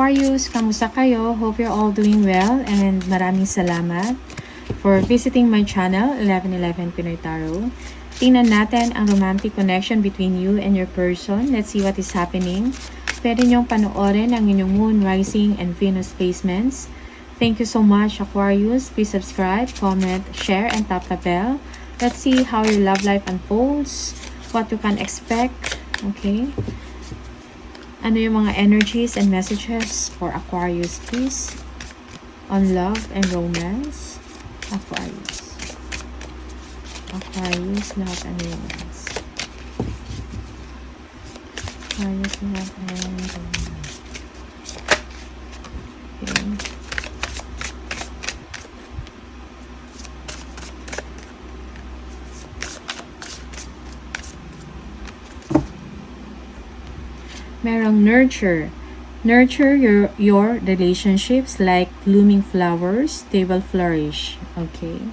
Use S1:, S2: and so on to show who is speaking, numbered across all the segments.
S1: Aquarius, kamusta kayo? Hope you're all doing well and maraming salamat for visiting my channel, 1111 Pinoy Tarot. Tingnan natin ang romantic connection between you and your person. Let's see what is happening. Pwede niyong panoorin ang inyong Moon, Rising, and Venus placements. Thank you so much, Aquarius. Please subscribe, comment, share, and tap the bell. Let's see how your love life unfolds, what you can expect. Okay? Ano yung mga energies and messages for Aquarius, please? On love and romance. Aquarius. Aquarius, love and romance. Aquarius, love and romance. Okay. Merong nurture. Nurture your relationships like blooming flowers. They will flourish. Okay.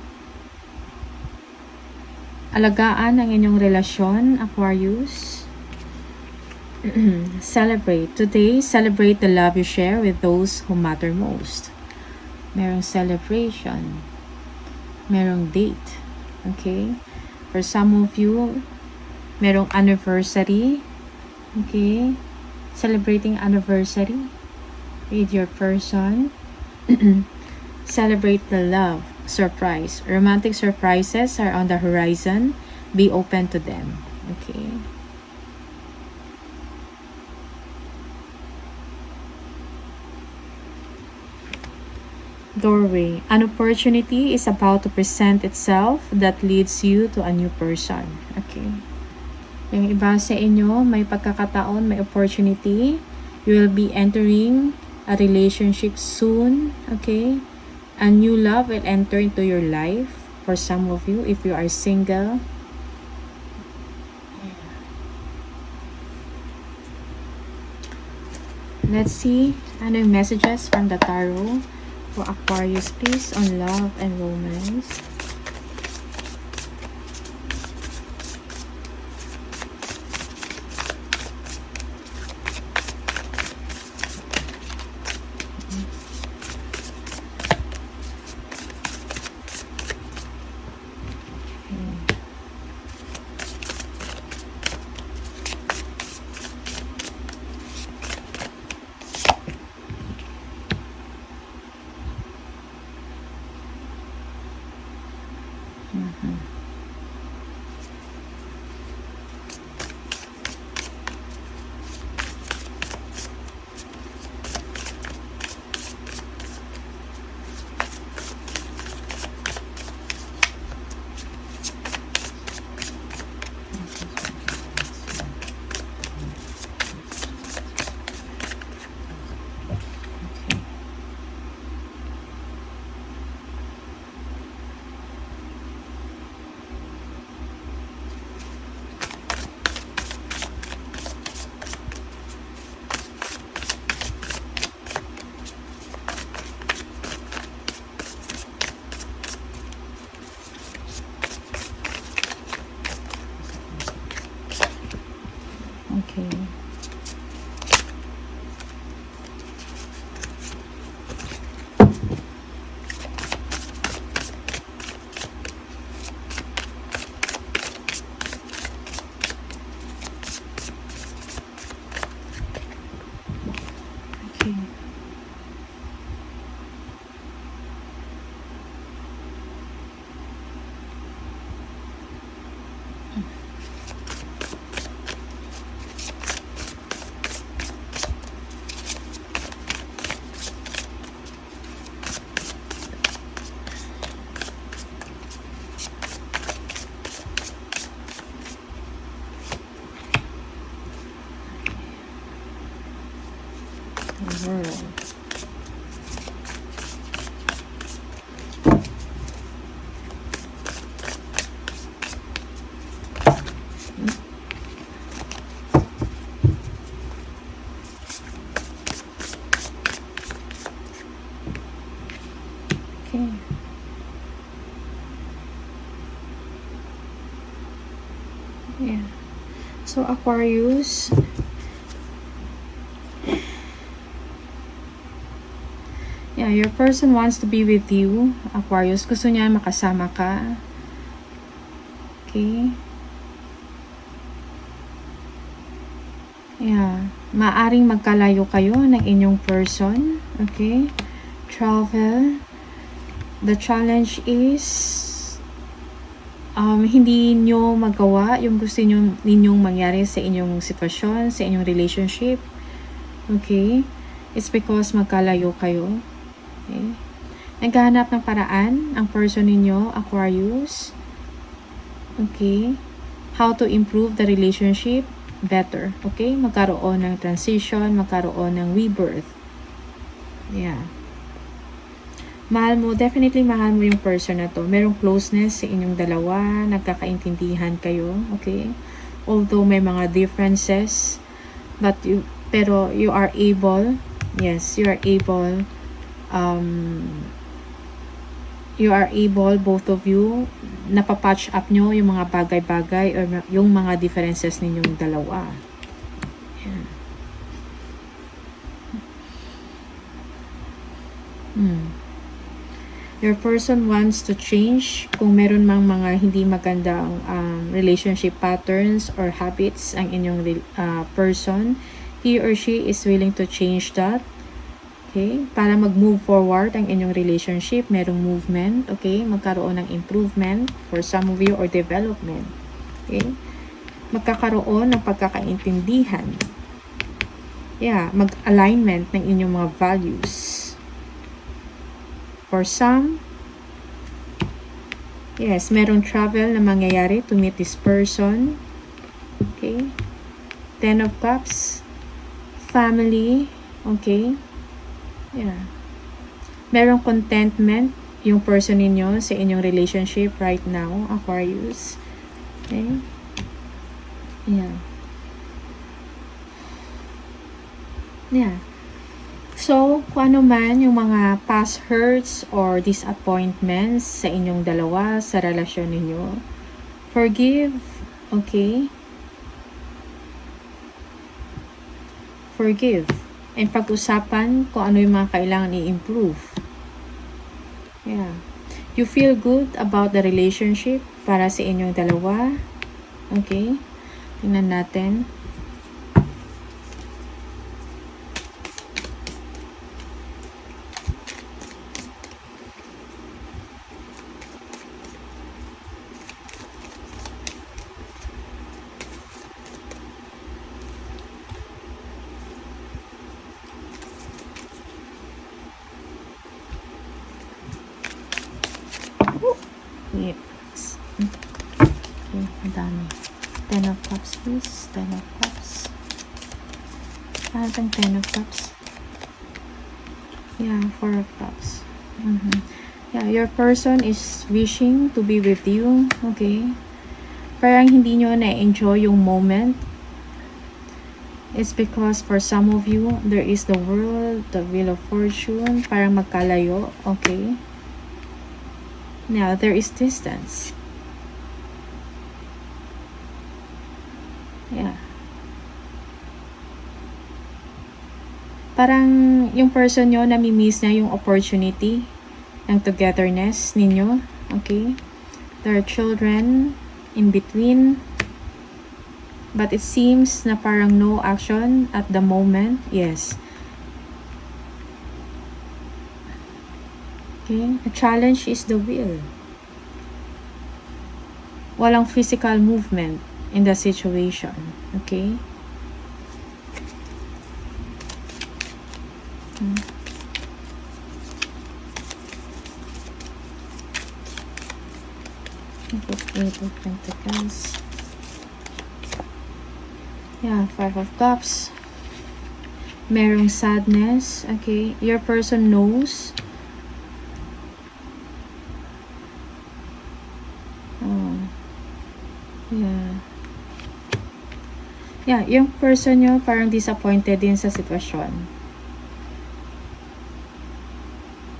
S1: Alagaan ang inyong relasyon, Aquarius. Celebrate. Today, celebrate the love you share with those who matter most. Merong celebration. Merong date. Okay. For some of you, merong anniversary. Okay. Celebrating anniversary with your person. Celebrate the love, surprise. Romantic surprises are on the horizon. Be open to them. Okay. Doorway. An opportunity is about to present itself that leads you to a new person. Okay. Yung iba sa inyo, may pagkakataon, may opportunity. You will be entering a relationship soon. Okay? A new love will enter into your life. For some of you, if you are single. Let's see ano yung messages from the tarot for Aquarius, please, on love and romance. Okay. Okay. World. Okay. Yeah. So Aquarius, Yeah, your person wants to be with you, Aquarius. Gusto niya makasama ka. Okay. Yeah. Maaring magkalayo kayo ng inyong person. Okay. Travel. The challenge is hindi nyo magawa yung gusto ninyong mangyari sa inyong sitwasyon, sa inyong relationship. Okay. It's because magkalayo kayo. Okay. Naghahanap ng paraan ang person ninyo, Aquarius. Okay. How to improve the relationship better. Okay. Magkaroon ng transition, magkaroon ng rebirth. Yeah. Definitely mahal mo yung person na to. Merong closeness sa inyong dalawa, nagkakaintindihan kayo, okay? Although may mga differences, pero you are able, yes, you are able, both of you, napapatch up nyo yung mga bagay-bagay or yung mga differences ninyong dalawa. Yeah. Your person wants to change kung meron mang mga hindi magandang relationship patterns or habits ang inyong person. He or she is willing to change that. Okay? Para mag-move forward ang inyong relationship, merong movement. Okay? Magkaroon ng improvement for some of you or development. Okay? Magkakaroon ng pagkakaintindihan. Yeah, mag-alignment ng inyong mga values. For some, yes, merong travel na mangyayari to meet this person. Okay. 10 of Cups. Family. Okay. Yeah. Merong contentment yung person ninyo sa inyong relationship right now, Aquarius. Okay. Yeah. Yeah. So, kung ano man yung mga past hurts or disappointments sa inyong dalawa, sa relasyon ninyo, forgive, okay? Forgive. And pag-usapan kung ano yung mga kailangan i-improve. Yeah. You feel good about the relationship para sa inyong dalawa. Okay? Tingnan natin. Yes. Okay, madami. 10 of Cups, please. 10 of Cups. Ano itong 10 of Cups? Yeah, 4 of Cups. Yeah, your person is wishing to be with you. Okay. Parang hindi nyo na-enjoy yung moment. It's because for some of you, there is the world, the wheel of fortune. Parang magkalayo. Okay. Now, there is distance. Yeah. Parang yung person nyo, nami-miss na yung opportunity ng togetherness ninyo. Okay? There are children in between. But it seems na parang no action at the moment. Yes. Okay? The challenge is the will. Walang physical movement in the situation. Okay? Eight of Pentacles. Yeah, 5 of Cups. Merong sadness. Okay? Your person knows. Yeah, yung person nyo parang disappointed din sa sitwasyon.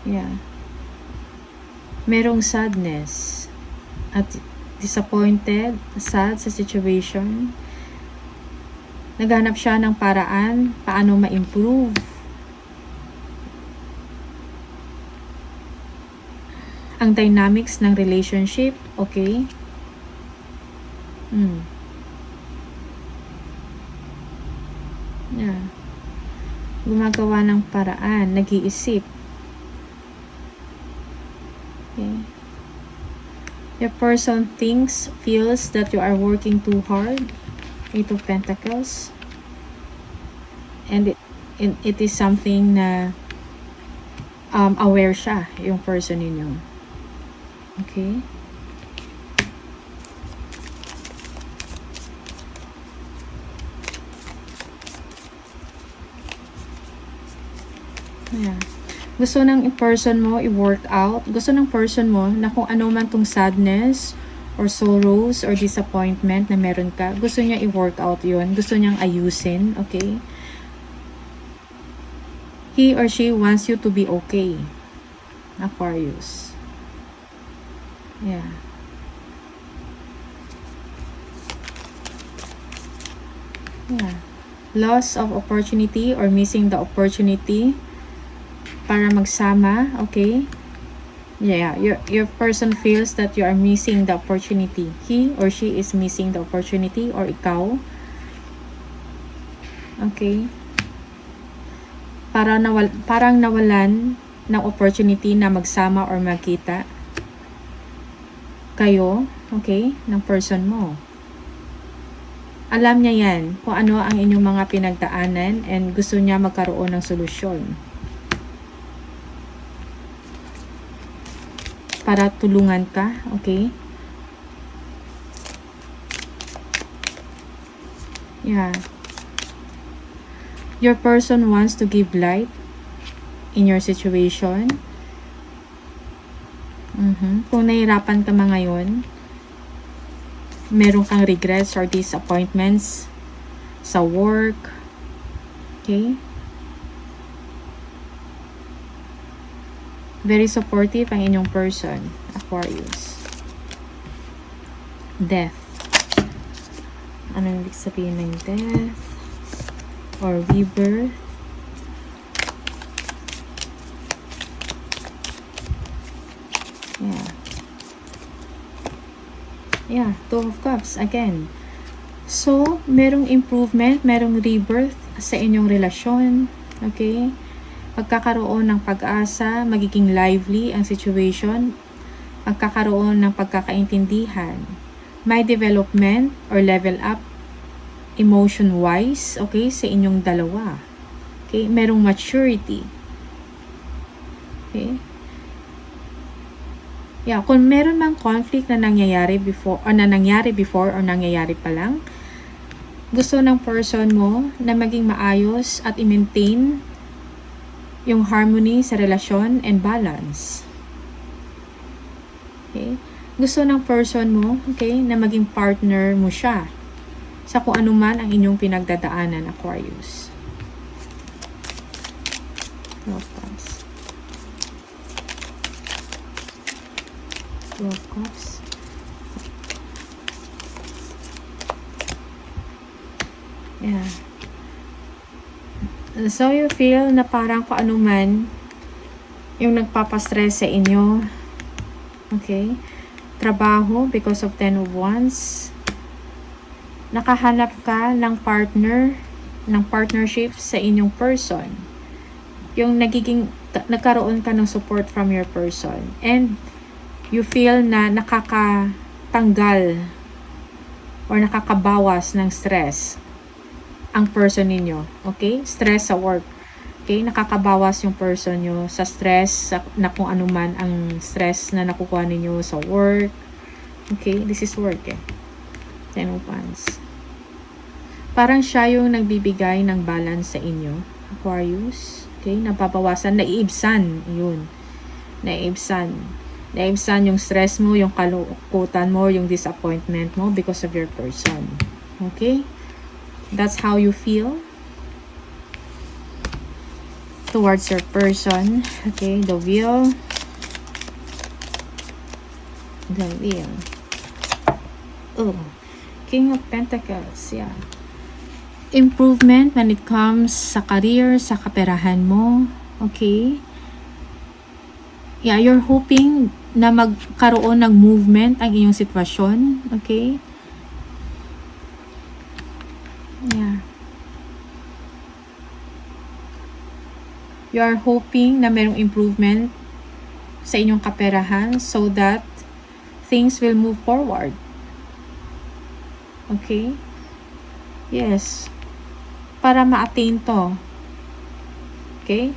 S1: Yeah. Merong sadness at disappointed, sad sa situation. Naghanap siya ng paraan paano ma-improve ang dynamics ng relationship, okay? Yeah. Gumagawa ng paraan, nag-iisip. Okay. Your person thinks, feels that you are working too hard. 8 of Pentacles. And it is something na aware siya, yung person ninyo. Okay? Yeah. Gusto ng person mo i-work out. Gusto ng person mo na kung ano man tong sadness or sorrows or disappointment na meron ka, gusto niya i-work out yun. Gusto niyang ayusin. Okay? He or she wants you to be okay. Aquarius. Yeah. Yeah. Loss of opportunity or missing the opportunity para magsama, okay? Yeah, your person feels that you are missing the opportunity. He or she is missing the opportunity or ikaw. Okay? Parang nawalan ng opportunity na magsama or magkita kayo, okay, ng person mo. Alam niya yan kung ano ang inyong mga pinagdaanan and gusto niya magkaroon ng solusyon para tulungan ka, okay? Yeah. Your person wants to give light in your situation. Kung nahihirapan ka ngayon, meron kang regrets or disappointments sa work, okay? Very supportive ang inyong person, Aquarius. Death. Ano yung ibig sabihin ng death? Or rebirth? Yeah. Yeah, Two of Cups again. So, merong improvement, merong rebirth sa inyong relasyon. Okay? Pagkakaroon ng pag-asa, magiging lively ang situation, pagkakaroon ng pagkakaintindihan, may development or level up emotion-wise, okay, sa inyong dalawa. Okay, merong maturity. Okay? Yeah, kung meron mang conflict na nangyayari before or nangyayari pa lang, gusto ng person mo na maging maayos at i-maintain yung harmony sa relasyon and balance. Okay? Gusto ng person mo, okay, na maging partner mo siya sa kung ano man ang inyong pinagdadaanan, Aquarius. 12 Cups. 12 Cups. Yeah. So, you feel na parang kung ano man yung nagpapastress sa inyo. Okay? Trabaho because of 10 of Wands. Nakahanap ka ng partner, ng partnership sa inyong person. Yung nagkaroon ka ng support from your person. And you feel na nakakatanggal or nakakabawas ng stress ang person ninyo. Okay? Stress sa work. Okay? Nakakabawas yung person nyo sa stress, na kung ano man ang stress na nakukuha ninyo sa work. Okay? This is work eh. 10 of Wands. Parang siya yung nagbibigay ng balance sa inyo, Aquarius. Okay? Napapawasan. Naiibsan. Yun. Naiibsan. Naiibsan yung stress mo, yung kalungkutan mo, yung disappointment mo because of your person. Okay? That's how you feel towards your person. Okay, the Wheel. The Wheel. Oh, King of Pentacles. Yeah. Improvement when it comes sa career, sa kaperahan mo. Okay. Yeah, you're hoping na magkaroon ng movement ang iyong sitwasyon. Okay? Yeah. You are hoping na mayroong improvement sa inyong kaperahan so that things will move forward. Okay? Yes. Para ma-attain to. Okay?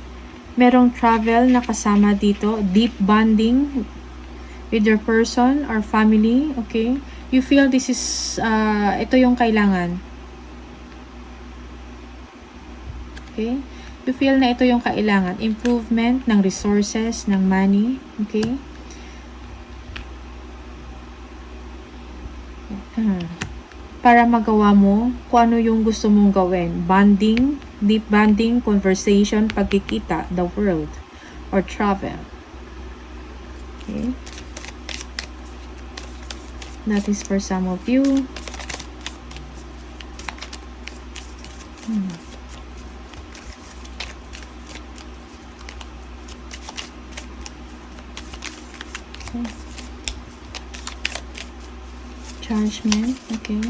S1: Merong travel na kasama dito. Deep bonding with your person or family. Okay? You feel this is, ito yung kailangan. Okay? You feel na ito yung kailangan. Improvement ng resources, ng money. Okay? Para magawa mo kung ano yung gusto mong gawin. Bonding, deep bonding, conversation, pagkikita, the world, or travel. Okay? That is for some of you. Okay. Judgment, okay.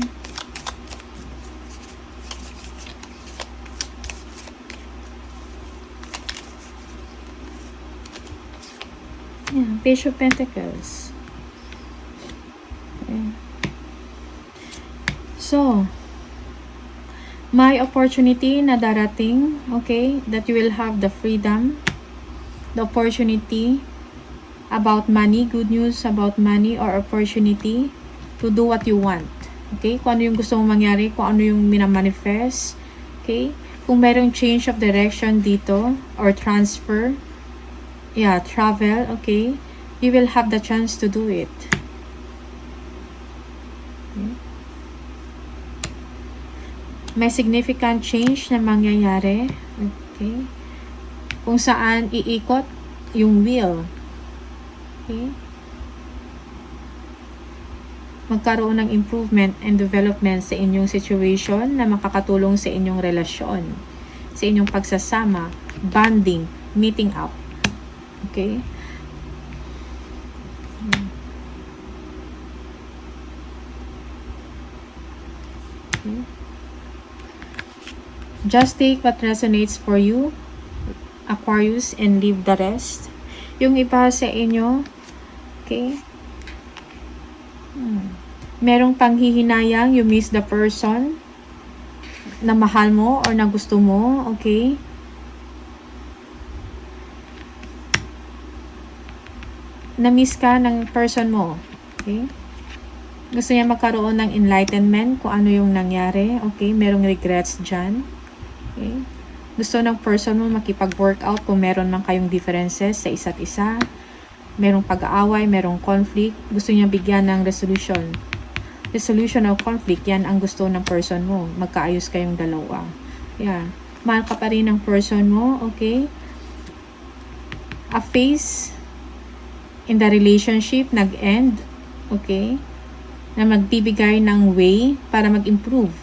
S1: Yeah, Page of Pentacles. Okay. So, may opportunity na darating, okay, that you will have the freedom, the opportunity about money, good news about money or opportunity to do what you want. Okay? Kung ano yung gusto mong mangyari, kung ano yung minamanifest. Okay? Kung merong change of direction dito or transfer, yeah, travel, okay? You will have the chance to do it. Okay? May significant change na mangyayari. Okay? Kung saan iikot yung wheel. Okay? Magkaroon ng improvement and development sa inyong situation na makakatulong sa inyong relasyon, sa inyong pagsasama, bonding, meeting up. Okay? Okay. Just take what resonates for you, Aquarius, and leave the rest. Yung iba sa inyo, okay? Merong panghihinayang, you miss the person na mahal mo or na gusto mo, okay? Na-miss ka ng person mo, okay? Gusto niya magkaroon ng enlightenment kung ano yung nangyari, okay? Merong regrets dyan, okay? Gusto ng person mo makipag-workout kung meron man kayong differences sa isa't isa. Merong pag-aaway, merong conflict. Gusto niya bigyan ng resolution. Resolution of conflict, yan ang gusto ng person mo. Magkaayos kayong dalawa. Yeah. Mahal ka pa rin ng person mo, okay? A phase in the relationship nag-end, okay? Na magbibigay ng way para mag-improve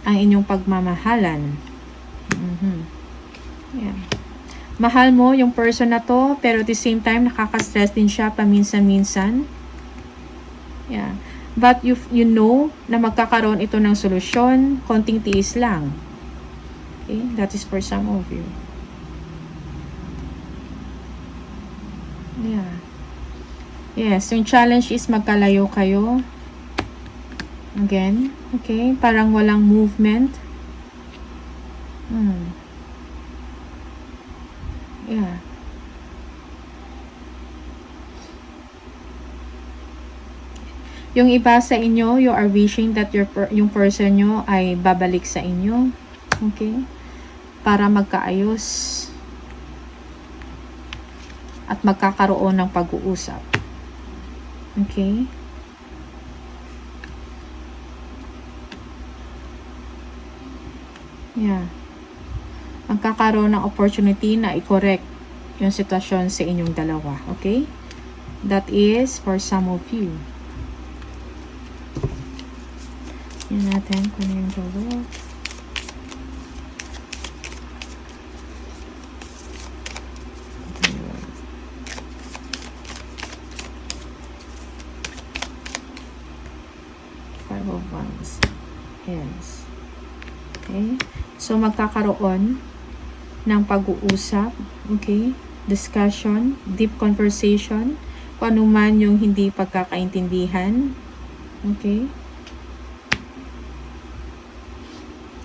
S1: ang inyong pagmamahalan. Yeah. Mahal mo yung person na to, pero at the same time, nakaka-stress din siya paminsan-minsan. Yeah. But you know na magkakaroon ito ng solusyon, konting tiis lang. Okay? That is for some of you. Yeah. Yes, yung challenge is magkalayo kayo. Again, okay? Parang walang movement. Yeah. Yung iba sa inyo, you are wishing that yung person nyo ay babalik sa inyo. Okay? Para magkaayos. At magkakaroon ng pag-uusap. Okay? Yeah. Magkakaroon ng opportunity na i-correct yung sitwasyon sa inyong dalawa. Okay? That is for some of you. Yan natin kung yung dalawa. Five of Wands. Yes. Okay. So, magkakaroon ng pag-uusap. Okay. Discussion. Deep conversation. Kung ano man yung hindi pagkakaintindihan. Okay.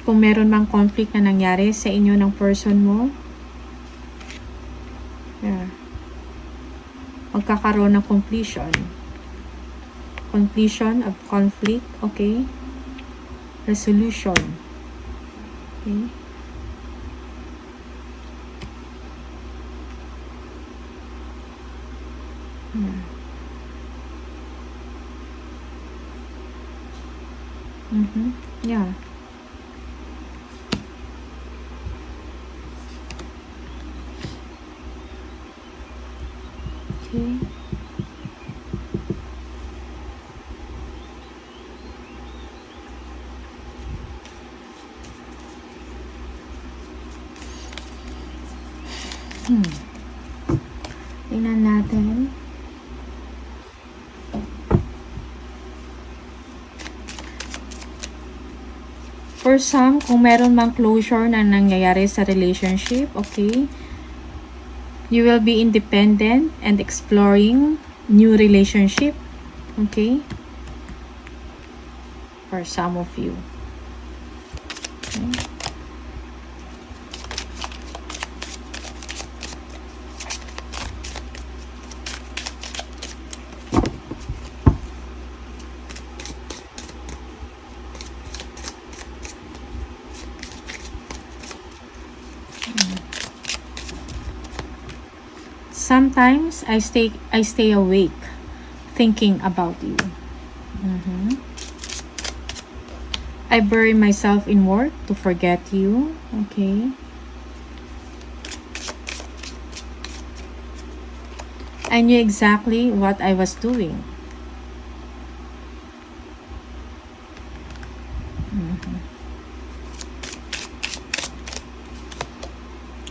S1: Kung meron mang conflict na nangyari sa inyo ng person mo. Yeah. Magkakaroon ng completion. Completion of conflict. Okay. Resolution. Okay. Yeah. Yeah. Okay. Tingnan natin. For some, kung meron mang closure na nangyayari sa relationship, okay, you will be independent and exploring new relationship, okay, for some of you. Okay. Sometimes I stay awake thinking about you. I bury myself in work to forget you. Okay. I knew exactly what I was doing.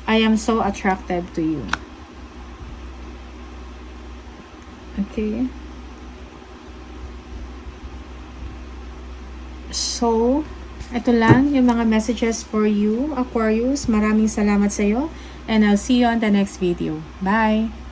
S1: I am so attracted to you. Okay. So, ito lang yung mga messages for you, Aquarius. Maraming salamat sa iyo. And I'll see you on the next video. Bye!